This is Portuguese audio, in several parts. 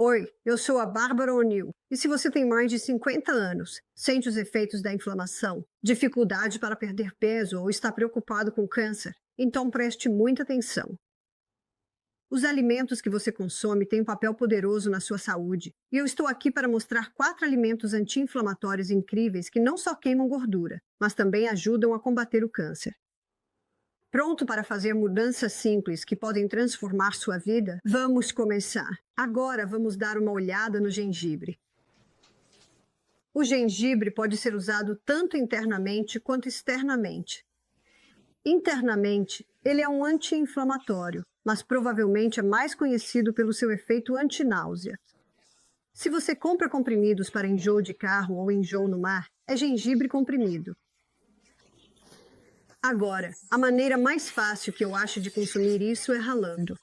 Oi, eu sou a Bárbara O'Neill. E se você tem mais de 50 anos, sente os efeitos da inflamação, dificuldade para perder peso ou está preocupado com câncer, então preste muita atenção. Os alimentos que você consome têm um papel poderoso na sua saúde, e eu estou aqui para mostrar 4 alimentos anti-inflamatórios incríveis que não só queimam gordura, mas também ajudam a combater o câncer. Pronto para fazer mudanças simples que podem transformar sua vida? Vamos começar! Agora vamos dar uma olhada no gengibre. O gengibre pode ser usado tanto internamente quanto externamente. Internamente, ele é um anti-inflamatório, mas provavelmente é mais conhecido pelo seu efeito anti-náusea. Se você compra comprimidos para enjoo de carro ou enjoo no mar, é gengibre comprimido. Agora, a maneira mais fácil que eu acho de consumir isso é ralando.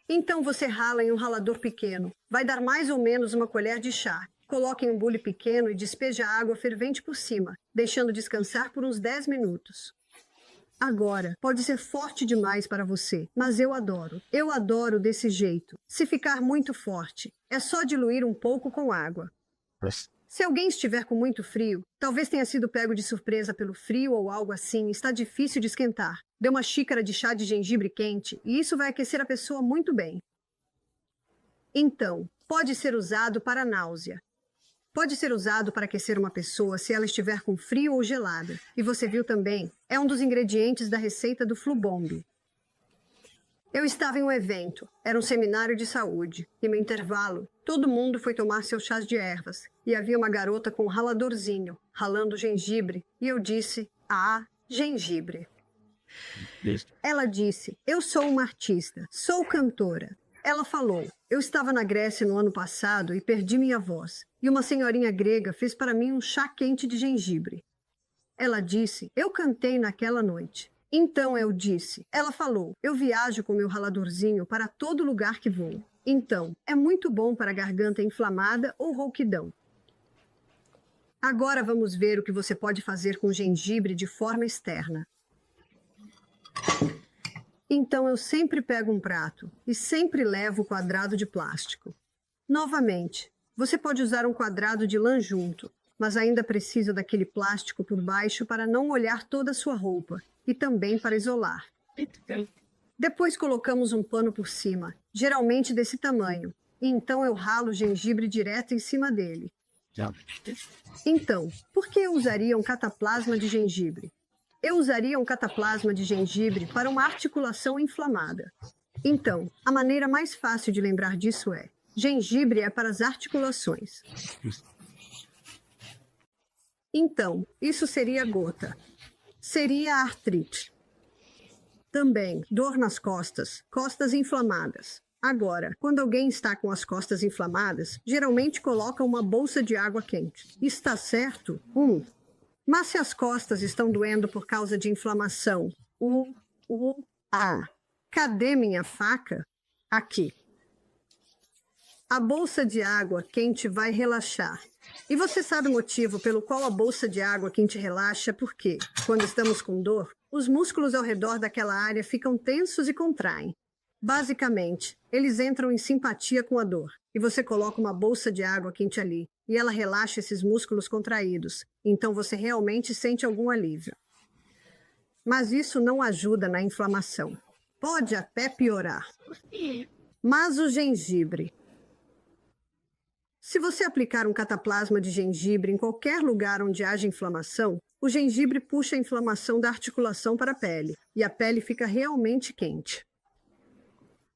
Então você rala em um ralador pequeno. Vai dar mais ou menos uma colher de chá. Coloque em um bule pequeno e despeje a água fervente por cima, deixando descansar por uns 10 minutos. Agora, pode ser forte demais para você, mas eu adoro. Eu adoro desse jeito. Se ficar muito forte, é só diluir um pouco com água. Se alguém estiver com muito frio, talvez tenha sido pego de surpresa pelo frio ou algo assim, está difícil de esquentar. Dê uma xícara de chá de gengibre quente e isso vai aquecer a pessoa muito bem. Então, pode ser usado para náusea. Pode ser usado para aquecer uma pessoa se ela estiver com frio ou gelada. E você viu também, é um dos ingredientes da receita do Flubomb. Eu estava em um evento, era um seminário de saúde, e no intervalo, todo mundo foi tomar seus chás de ervas, e havia uma garota com um raladorzinho, ralando gengibre, e eu disse, gengibre. Ela disse, eu sou uma artista, sou cantora. Ela falou, eu estava na Grécia no ano passado e perdi minha voz, e uma senhorinha grega fez para mim um chá quente de gengibre. Ela disse, eu cantei naquela noite. Então eu disse, ela falou, eu viajo com meu raladorzinho para todo lugar que vou. Então, é muito bom para a garganta inflamada ou rouquidão. Agora vamos ver o que você pode fazer com gengibre de forma externa. Então eu sempre pego um prato e sempre levo o quadrado de plástico. Novamente, você pode usar um quadrado de lã junto, mas ainda precisa daquele plástico por baixo para não molhar toda a sua roupa e também para isolar. Depois colocamos um pano por cima, geralmente desse tamanho, e então eu ralo o gengibre direto em cima dele. Então, por que eu usaria um cataplasma de gengibre? Eu usaria um cataplasma de gengibre para uma articulação inflamada. Então, a maneira mais fácil de lembrar disso é: gengibre é para as articulações. Então, isso seria gota. Seria artrite. Também, dor nas costas, costas inflamadas. Agora, quando alguém está com as costas inflamadas, geralmente coloca uma bolsa de água quente. Está certo? Mas se as costas estão doendo por causa de inflamação, cadê minha faca? Aqui. A bolsa de água quente vai relaxar. E você sabe o motivo pelo qual a bolsa de água quente relaxa? Porque, quando estamos com dor, os músculos ao redor daquela área ficam tensos e contraem. Basicamente, eles entram em simpatia com a dor. E você coloca uma bolsa de água quente ali, e ela relaxa esses músculos contraídos. Então você realmente sente algum alívio. Mas isso não ajuda na inflamação. Pode até piorar. Mas o gengibre. Se você aplicar um cataplasma de gengibre em qualquer lugar onde haja inflamação, o gengibre puxa a inflamação da articulação para a pele, e a pele fica realmente quente.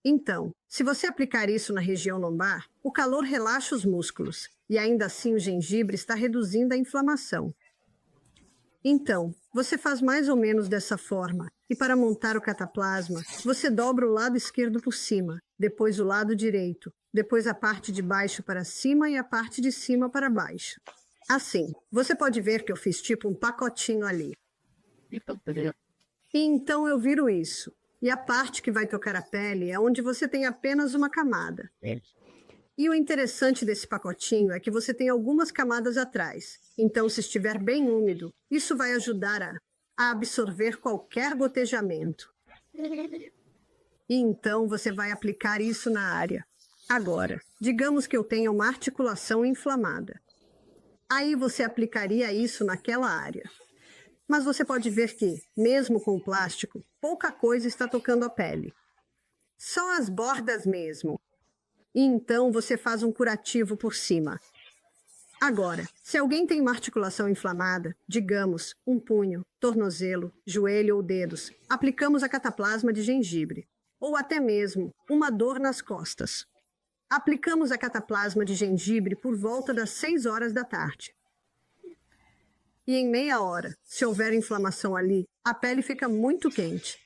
Então, se você aplicar isso na região lombar, o calor relaxa os músculos, e ainda assim o gengibre está reduzindo a inflamação. Então, você faz mais ou menos dessa forma, e para montar o cataplasma, você dobra o lado esquerdo por cima, depois o lado direito, depois a parte de baixo para cima e a parte de cima para baixo. Assim, você pode ver que eu fiz tipo um pacotinho ali. E então eu viro isso. E a parte que vai tocar a pele é onde você tem apenas uma camada. E o interessante desse pacotinho é que você tem algumas camadas atrás. Então, se estiver bem úmido, isso vai ajudar a absorver qualquer gotejamento. E então você vai aplicar isso na área. Agora, Digamos que eu tenha uma articulação inflamada. Aí você aplicaria isso naquela área. Mas você pode ver que, mesmo com o plástico, pouca coisa está tocando a pele. Só as bordas mesmo. E então você faz um curativo por cima. Agora, se alguém tem uma articulação inflamada, digamos, um punho, tornozelo, joelho ou dedos, aplicamos a cataplasma de gengibre. Ou até mesmo uma dor nas costas. Aplicamos a cataplasma de gengibre por volta das 6 horas da tarde. E em meia hora, se houver inflamação ali, a pele fica muito quente.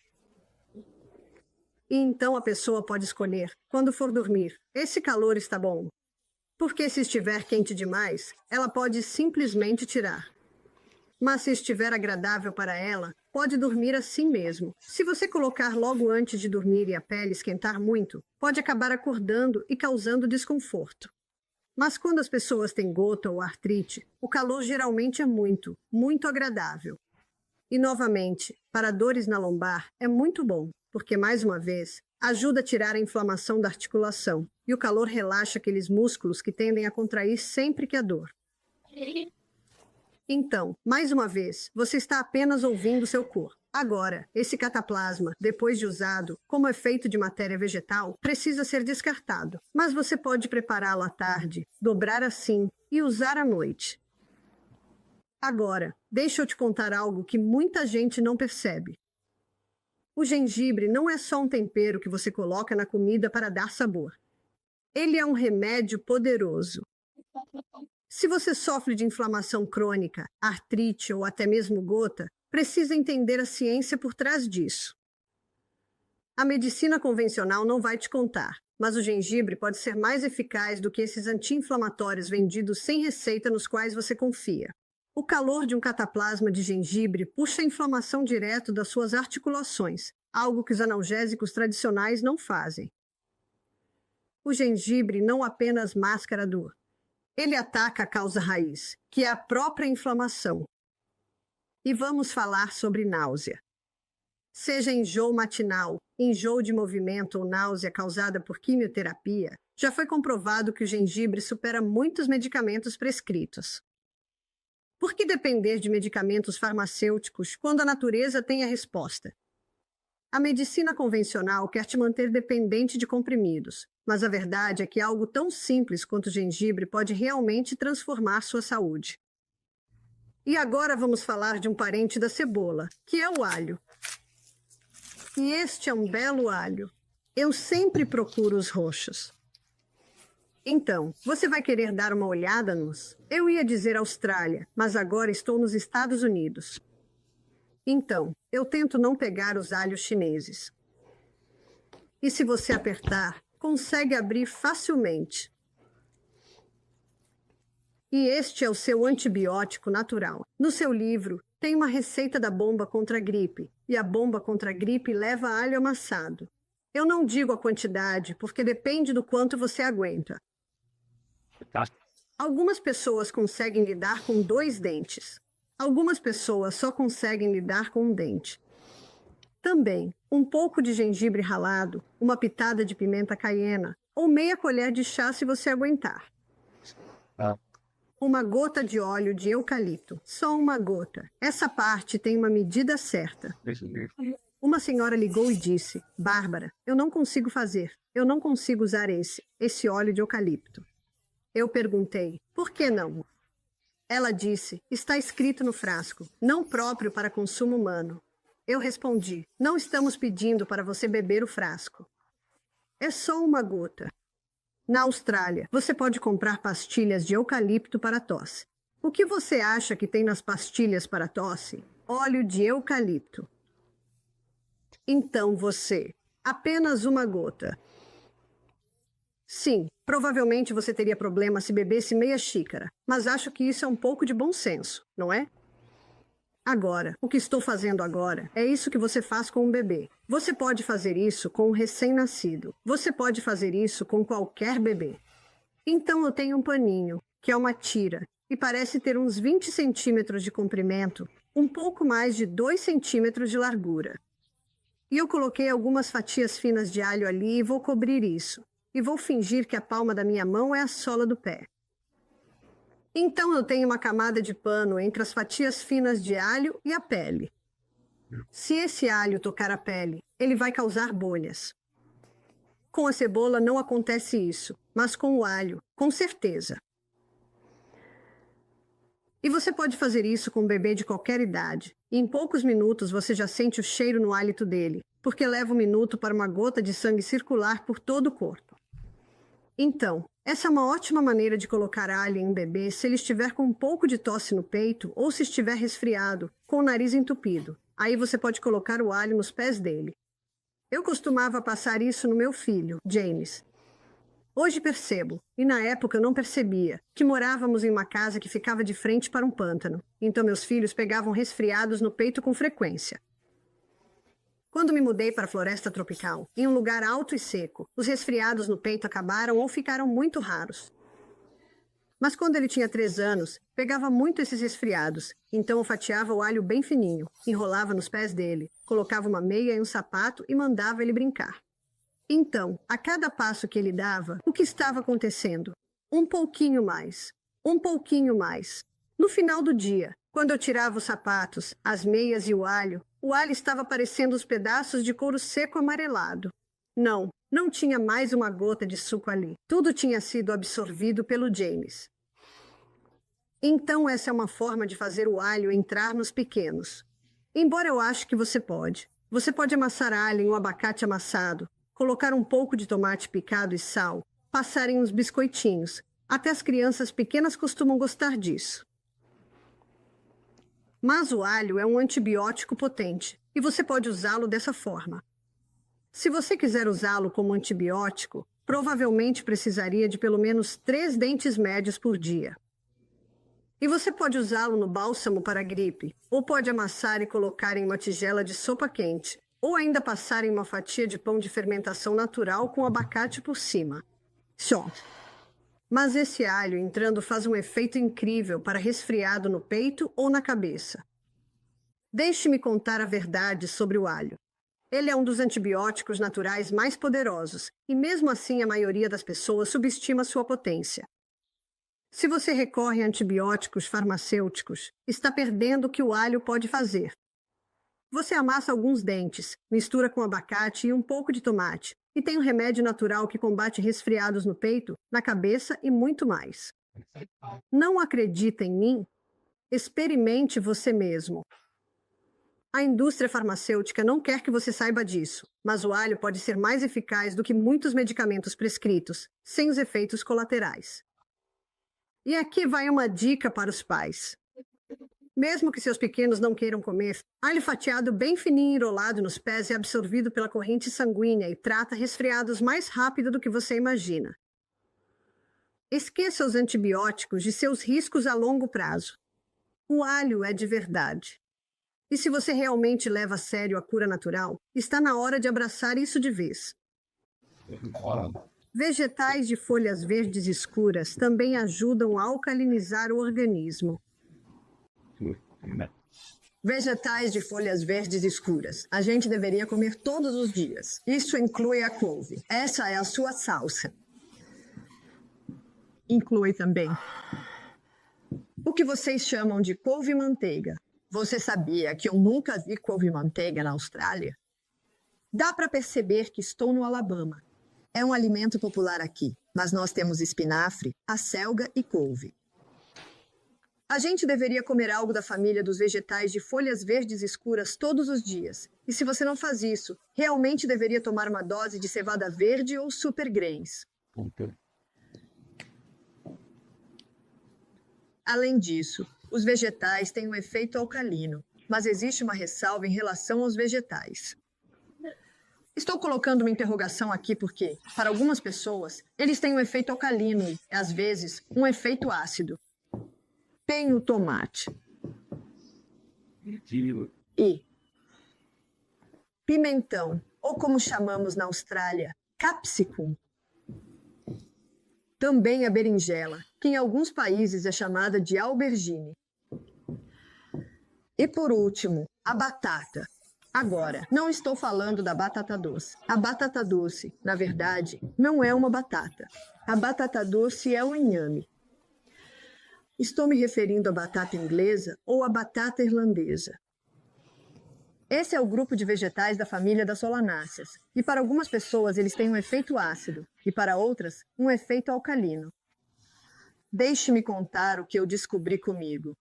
E então a pessoa pode escolher, quando for dormir, esse calor está bom. Porque se estiver quente demais, ela pode simplesmente tirar. Mas se estiver agradável para ela, pode dormir assim mesmo. Se você colocar logo antes de dormir e a pele esquentar muito, pode acabar acordando e causando desconforto. Mas quando as pessoas têm gota ou artrite, o calor geralmente é muito, muito agradável. E novamente, para dores na lombar é muito bom, porque mais uma vez, ajuda a tirar a inflamação da articulação e o calor relaxa aqueles músculos que tendem a contrair sempre que há dor. Então, mais uma vez, você está apenas ouvindo seu corpo. Agora, esse cataplasma, depois de usado, como é feito de matéria vegetal, precisa ser descartado. Mas você pode prepará-lo à tarde, dobrar assim e usar à noite. Agora, deixa eu te contar algo que muita gente não percebe. O gengibre não é só um tempero que você coloca na comida para dar sabor. Ele é um remédio poderoso. Se você sofre de inflamação crônica, artrite ou até mesmo gota, precisa entender a ciência por trás disso. A medicina convencional não vai te contar, mas o gengibre pode ser mais eficaz do que esses anti-inflamatórios vendidos sem receita nos quais você confia. O calor de um cataplasma de gengibre puxa a inflamação direto das suas articulações, algo que os analgésicos tradicionais não fazem. O gengibre não apenas mascara a dor. Ele ataca a causa raiz, que é a própria inflamação. E vamos falar sobre náusea. Seja enjoo matinal, enjoo de movimento ou náusea causada por quimioterapia, já foi comprovado que o gengibre supera muitos medicamentos prescritos. Por que depender de medicamentos farmacêuticos quando a natureza tem a resposta? A medicina convencional quer te manter dependente de comprimidos, mas a verdade é que algo tão simples quanto o gengibre pode realmente transformar sua saúde. E agora vamos falar de um parente da cebola, que é o alho. E este é um belo alho. Eu sempre procuro os roxos. Então, você vai querer dar uma olhada nos? Eu ia dizer Austrália, mas agora estou nos Estados Unidos. Então, eu tento não pegar os alhos chineses. E se você apertar, consegue abrir facilmente. E este é o seu antibiótico natural. No seu livro, tem uma receita da bomba contra a gripe, e a bomba contra a gripe leva alho amassado. Eu não digo a quantidade, porque depende do quanto você aguenta. Algumas pessoas conseguem lidar com 2 dentes. Algumas pessoas só conseguem lidar com 1 dente. Também, um pouco de gengibre ralado, uma pitada de pimenta caiena, ou meia colher de chá se você aguentar. Uma gota de óleo de eucalipto, só uma gota. Essa parte tem uma medida certa. Uma senhora ligou e disse, Bárbara, eu não consigo fazer, eu não consigo usar esse óleo de eucalipto. Eu perguntei, por que não? Ela disse, está escrito no frasco, não próprio para consumo humano. Eu respondi, não estamos pedindo para você beber o frasco. É só uma gota. Na Austrália, você pode comprar pastilhas de eucalipto para tosse. O que você acha que tem nas pastilhas para tosse? Óleo de eucalipto. Então apenas uma gota. Sim, provavelmente você teria problema se bebesse meia xícara, mas acho que isso é um pouco de bom senso, não é? Agora, o que estou fazendo agora é isso que você faz com um bebê. Você pode fazer isso com um recém-nascido. Você pode fazer isso com qualquer bebê. Então eu tenho um paninho, que é uma tira, e parece ter uns 20 centímetros de comprimento, um pouco mais de 2 centímetros de largura. E eu coloquei algumas fatias finas de alho ali e vou cobrir isso. e vou fingir que a palma da minha mão é a sola do pé. Então eu tenho uma camada de pano entre as fatias finas de alho e a pele. Se esse alho tocar a pele, ele vai causar bolhas. Com a cebola não acontece isso, mas com o alho, com certeza. E você pode fazer isso com um bebê de qualquer idade. E em poucos minutos você já sente o cheiro no hálito dele, porque leva um minuto para uma gota de sangue circular por todo o corpo. Então, essa é uma ótima maneira de colocar alho em um bebê se ele estiver com um pouco de tosse no peito ou se estiver resfriado, com o nariz entupido. Aí você pode colocar o alho nos pés dele. Eu costumava passar isso no meu filho, James. Hoje percebo, e na época eu não percebia, que morávamos em uma casa que ficava de frente para um pântano. Então meus filhos pegavam resfriados no peito com frequência. Quando me mudei para a floresta tropical, em um lugar alto e seco, os resfriados no peito acabaram ou ficaram muito raros. Mas quando ele tinha 3 anos, pegava muito esses resfriados, então eu fatiava o alho bem fininho, enrolava nos pés dele, colocava uma meia e um sapato e mandava ele brincar. Então, a cada passo que ele dava, o que estava acontecendo? Um pouquinho mais, um pouquinho mais. No final do dia, quando eu tirava os sapatos, as meias e o alho estava parecendo os pedaços de couro seco amarelado. Não tinha mais uma gota de suco ali. Tudo tinha sido absorvido pelo James. Então essa é uma forma de fazer o alho entrar nos pequenos. Embora eu ache que você pode. Você pode amassar alho em um abacate amassado, colocar um pouco de tomate picado e sal, passar em uns biscoitinhos. Até as crianças pequenas costumam gostar disso. Mas o alho é um antibiótico potente e você pode usá-lo dessa forma. Se você quiser usá-lo como antibiótico, provavelmente precisaria de pelo menos 3 dentes médios por dia. E você pode usá-lo no bálsamo para a gripe, ou pode amassar e colocar em uma tigela de sopa quente, ou ainda passar em uma fatia de pão de fermentação natural com abacate por cima. Só. Mas esse alho entrando faz um efeito incrível para resfriado no peito ou na cabeça. Deixe-me contar a verdade sobre o alho. Ele é um dos antibióticos naturais mais poderosos, e mesmo assim a maioria das pessoas subestima sua potência. Se você recorre a antibióticos farmacêuticos, está perdendo o que o alho pode fazer. Você amassa alguns dentes, mistura com abacate e um pouco de tomate, e tem um remédio natural que combate resfriados no peito, na cabeça e muito mais. Não acredita em mim? Experimente você mesmo. A indústria farmacêutica não quer que você saiba disso, mas o alho pode ser mais eficaz do que muitos medicamentos prescritos, sem os efeitos colaterais. E aqui vai uma dica para os pais. Mesmo que seus pequenos não queiram comer, alho fatiado bem fininho e enrolado nos pés é absorvido pela corrente sanguínea e trata resfriados mais rápido do que você imagina. Esqueça os antibióticos de seus riscos a longo prazo. O alho é de verdade. E se você realmente leva a sério a cura natural, está na hora de abraçar isso de vez. Vegetais de folhas verdes escuras também ajudam a alcalinizar o organismo. Vegetais de folhas verdes escuras. A gente deveria comer todos os dias. Isso inclui a couve. Essa é a sua salsa. Inclui também o que vocês chamam de couve-manteiga. Você sabia que eu nunca vi couve-manteiga na Austrália? Dá para perceber que estou no Alabama. É um alimento popular aqui, mas nós temos espinafre, acelga e couve. A gente deveria comer algo da família dos vegetais de folhas verdes escuras todos os dias. E se você não faz isso, realmente deveria tomar uma dose de cevada verde ou super grains. Além disso, os vegetais têm um efeito alcalino, mas existe uma ressalva em relação aos vegetais. Estou colocando uma interrogação aqui porque, para algumas pessoas, eles têm um efeito alcalino e, às vezes, um efeito ácido. Tem o tomate. E pimentão, ou como chamamos na Austrália, capsicum. Também a berinjela, que em alguns países é chamada de aubergine. E por último, a batata. Agora, não estou falando da batata doce. A batata doce, na verdade, não é uma batata. A batata doce é o inhame. Estou me referindo à batata inglesa ou à batata irlandesa. Esse é o grupo de vegetais da família das solanáceas. E para algumas pessoas eles têm um efeito ácido e para outras um efeito alcalino. Deixe-me contar o que eu descobri comigo.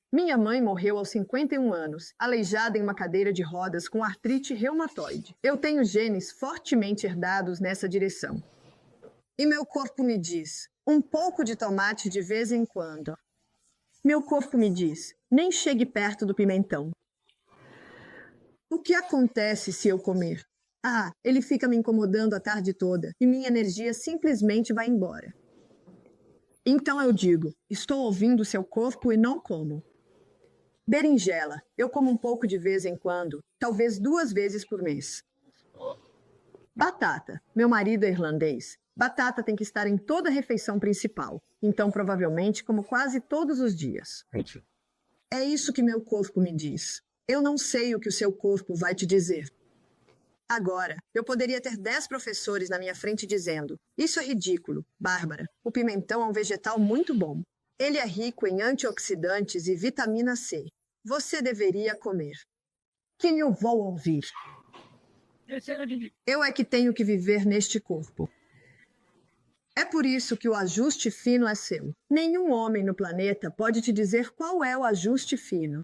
Minha mãe morreu aos 51 anos, aleijada em uma cadeira de rodas com artrite reumatoide. Eu tenho genes fortemente herdados nessa direção. E meu corpo me diz, um pouco de tomate de vez em quando. Meu corpo me diz, nem chegue perto do pimentão. O que acontece se eu comer? Ele fica me incomodando a tarde toda e minha energia simplesmente vai embora. Então eu digo, estou ouvindo seu corpo e não como. Berinjela, eu como um pouco de vez em quando, talvez 2 vezes por mês. Batata, meu marido é irlandês. Batata tem que estar em toda a refeição principal, então provavelmente como quase todos os dias. É isso que meu corpo me diz. Eu não sei o que o seu corpo vai te dizer. Agora, eu poderia ter 10 professores na minha frente dizendo: isso é ridículo, Bárbara, o pimentão é um vegetal muito bom. Ele é rico em antioxidantes e vitamina C. Você deveria comer. Quem eu vou ouvir? Eu é que tenho que viver neste corpo. É por isso que o ajuste fino é seu. Nenhum homem no planeta pode te dizer qual é o ajuste fino.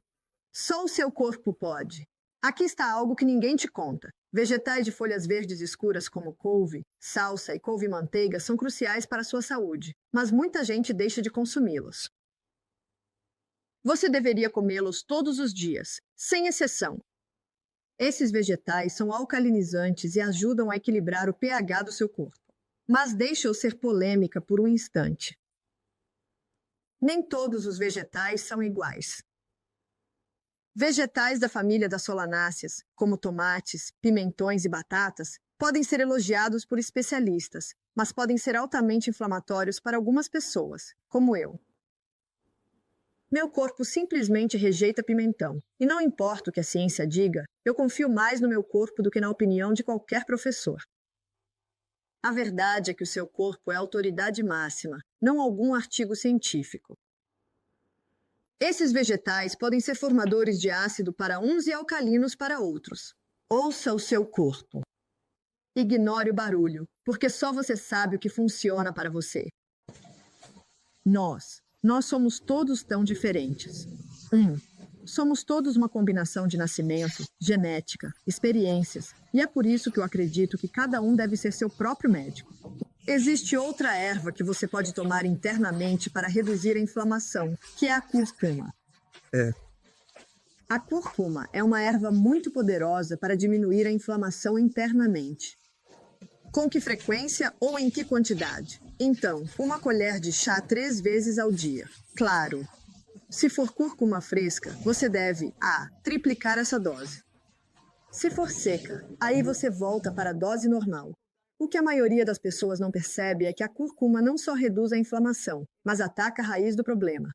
Só o seu corpo pode. Aqui está algo que ninguém te conta. Vegetais de folhas verdes escuras como couve, salsa e couve-manteiga são cruciais para a sua saúde, mas muita gente deixa de consumi-los. Você deveria comê-los todos os dias, sem exceção. Esses vegetais são alcalinizantes e ajudam a equilibrar o pH do seu corpo. Mas deixe-eu ser polêmica por um instante. Nem todos os vegetais são iguais. Vegetais da família das solanáceas, como tomates, pimentões e batatas, podem ser elogiados por especialistas, mas podem ser altamente inflamatórios para algumas pessoas, como eu. Meu corpo simplesmente rejeita pimentão, e não importa o que a ciência diga, eu confio mais no meu corpo do que na opinião de qualquer professor. A verdade é que o seu corpo é a autoridade máxima, não algum artigo científico. Esses vegetais podem ser formadores de ácido para uns e alcalinos para outros. Ouça o seu corpo. Ignore o barulho, porque só você sabe o que funciona para você. Nós somos todos tão diferentes. Somos todos uma combinação de nascimento, genética, experiências, e é por isso que eu acredito que cada um deve ser seu próprio médico. Existe outra erva que você pode tomar internamente para reduzir a inflamação, que é a cúrcuma. A cúrcuma é uma erva muito poderosa para diminuir a inflamação internamente. Com que frequência ou em que quantidade? Então, 1 colher de chá 3 vezes ao dia. Claro, se for cúrcuma fresca, você deve triplicar essa dose. Se for seca, aí você volta para a dose normal. O que a maioria das pessoas não percebe é que a cúrcuma não só reduz a inflamação, mas ataca a raiz do problema.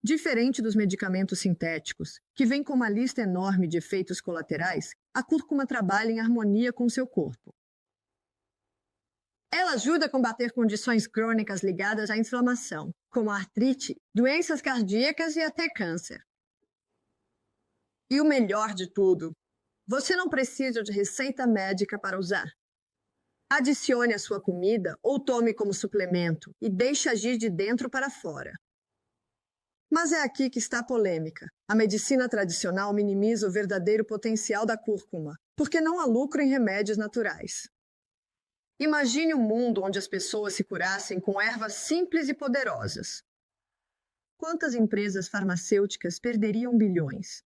Diferente dos medicamentos sintéticos, que vêm com uma lista enorme de efeitos colaterais, a cúrcuma trabalha em harmonia com o seu corpo. Ela ajuda a combater condições crônicas ligadas à inflamação, como artrite, doenças cardíacas e até câncer. E o melhor de tudo, você não precisa de receita médica para usar. Adicione à sua comida ou tome como suplemento e deixe agir de dentro para fora. Mas é aqui que está a polêmica. A medicina tradicional minimiza o verdadeiro potencial da cúrcuma, porque não há lucro em remédios naturais. Imagine um mundo onde as pessoas se curassem com ervas simples e poderosas. Quantas empresas farmacêuticas perderiam bilhões?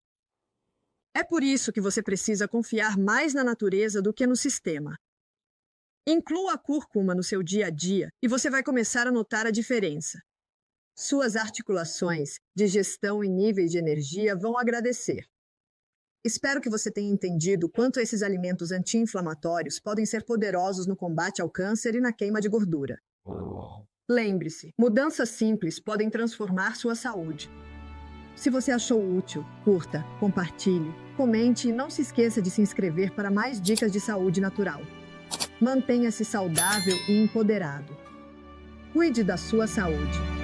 É por isso que você precisa confiar mais na natureza do que no sistema. Inclua a cúrcuma no seu dia a dia e você vai começar a notar a diferença. Suas articulações, digestão e níveis de energia vão agradecer. Espero que você tenha entendido quanto esses alimentos anti-inflamatórios podem ser poderosos no combate ao câncer e na queima de gordura. Lembre-se, mudanças simples podem transformar sua saúde. Se você achou útil, curta, compartilhe, comente e não se esqueça de se inscrever para mais dicas de saúde natural. Mantenha-se saudável e empoderado. Cuide da sua saúde.